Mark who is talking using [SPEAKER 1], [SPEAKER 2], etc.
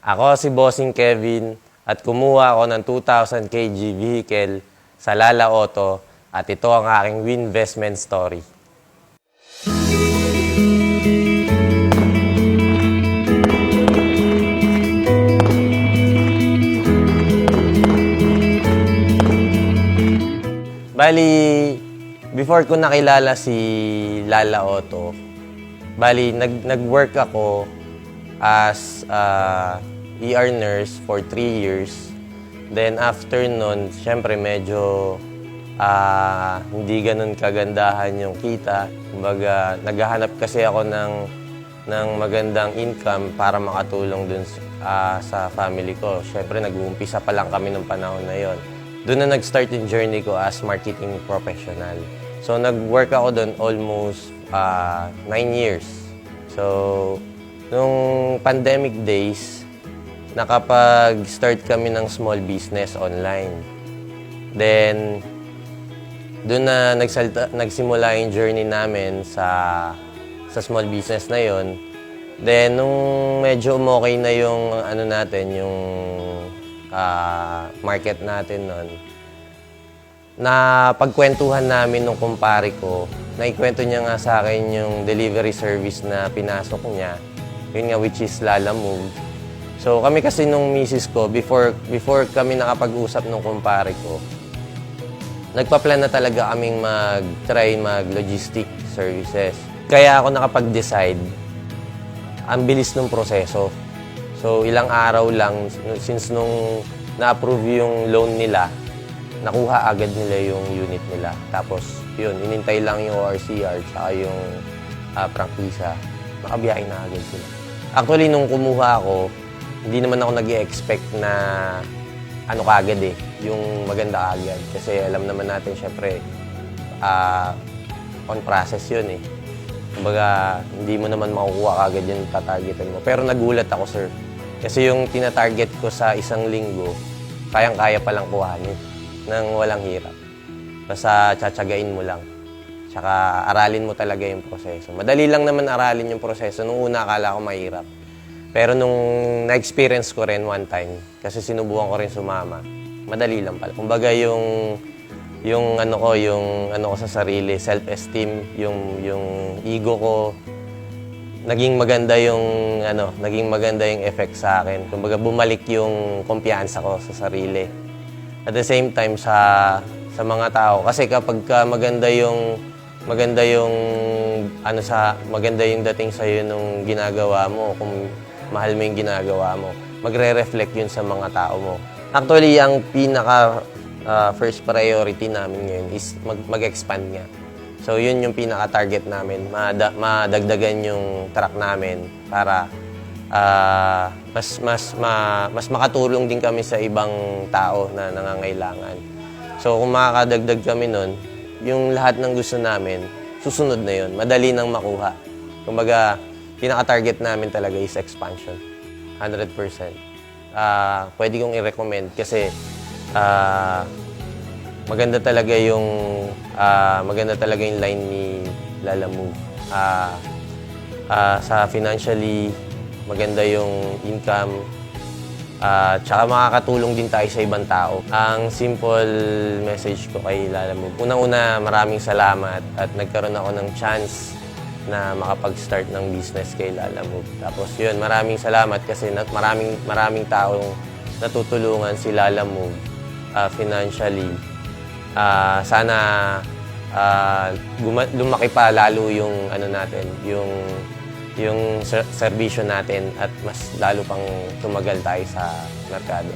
[SPEAKER 1] Ako si Bossing Kevin at kumuha ako ng 2,000 kg vehicle sa Lala Auto at ito ang aking Winvestment story. Bali, before ko nakilala si Lala Auto, nag-work ako as ER nurse for 3 years. Then after nun, syempre medyo hindi ganun kagandahan yung kita. Kumbaga, naghahanap kasi ako ng magandang income para makatulong dun sa family ko. Syempre, nag-uumpisa pa lang kami ng panahon na yon. Doon na nag-start yung journey ko as marketing professional. So, nag-work ako doon almost 9 years. So, nung pandemic days, nakapag-start kami ng small business online. Then, doon na nagsimula yung journey namin sa small business na yon. Then, nung medyo okay na yung yung market natin nun, na pagkwentuhan namin nung kumpare ko, naikwento niya nga sa akin yung delivery service na pinasok niya, yun nga, which is Lala Move. So kami kasi nung misis ko, before kami nakapag-usap nung kumpare ko, nagpa-plan na talaga kaming mag-try mag-logistic services. Kaya ako nakapag-decide, ang bilis ng proseso. So, ilang araw lang, since nung na-approve yung loan nila, nakuha agad nila yung unit nila. Tapos, yun, inintay lang yung ORCR tsaka yung prangkisa. Nakabiyahin na agad sila. Actually, nung kumuha ako, hindi naman ako nag-i-expect na kaagad yung maganda agad. Kasi alam naman natin, syempre, on process yun Kumbaga, hindi mo naman makukuha agad yung tatargetan mo. Pero nagulat ako, sir. Kasi yung tina-target ko sa isang linggo, kayang-kaya palang kuhanin nang walang hirap. Basta tsatsagain mo lang. Tsaka aralin mo talaga yung proseso. Madali lang naman aralin yung proseso. Nung una, akala ko mahirap. Pero nung na-experience ko rin one time, kasi sinubukan ko rin sumama, madali lang pala. Kumbaga yung sa sarili, self-esteem, yung ego ko, naging maganda yung effect sa akin. Kumbaga bumalik yung kumpiyansa ko sa sarili. At the same time sa mga tao, kasi kapag maganda yung dating sa iyo nung ginagawa mo, kung mahal mo yung ginagawa mo, magre-reflect yun sa mga tao mo. Actually, ang pinaka first priority namin ngayon is mag-expand nga. So, yun yung pinaka-target namin, madagdagan yung truck namin para mas makatulong din kami sa ibang tao na nangangailangan. So, kung makakadagdag kami nun, yung lahat ng gusto namin, susunod na yun. Madali nang makuha. Kumbaga, pinaka-target namin talaga is expansion. 100%. Pwede kong i-recommend kasi maganda talaga yung line ni Lala Move. Sa financially, maganda yung income. Tsaka makakatulong din tayo sa ibang tao. Ang simple message ko kay Lala Move, unang-una, maraming salamat at nagkaroon ako ng chance na makapag-start ng business kay Lala Move. Tapos yun, maraming salamat kasi maraming taong natutulungan si Lala Move financially. Sana lumaki pa lalo yung yung serbisyo natin at mas lalo pang tumagal tayo sa merkado.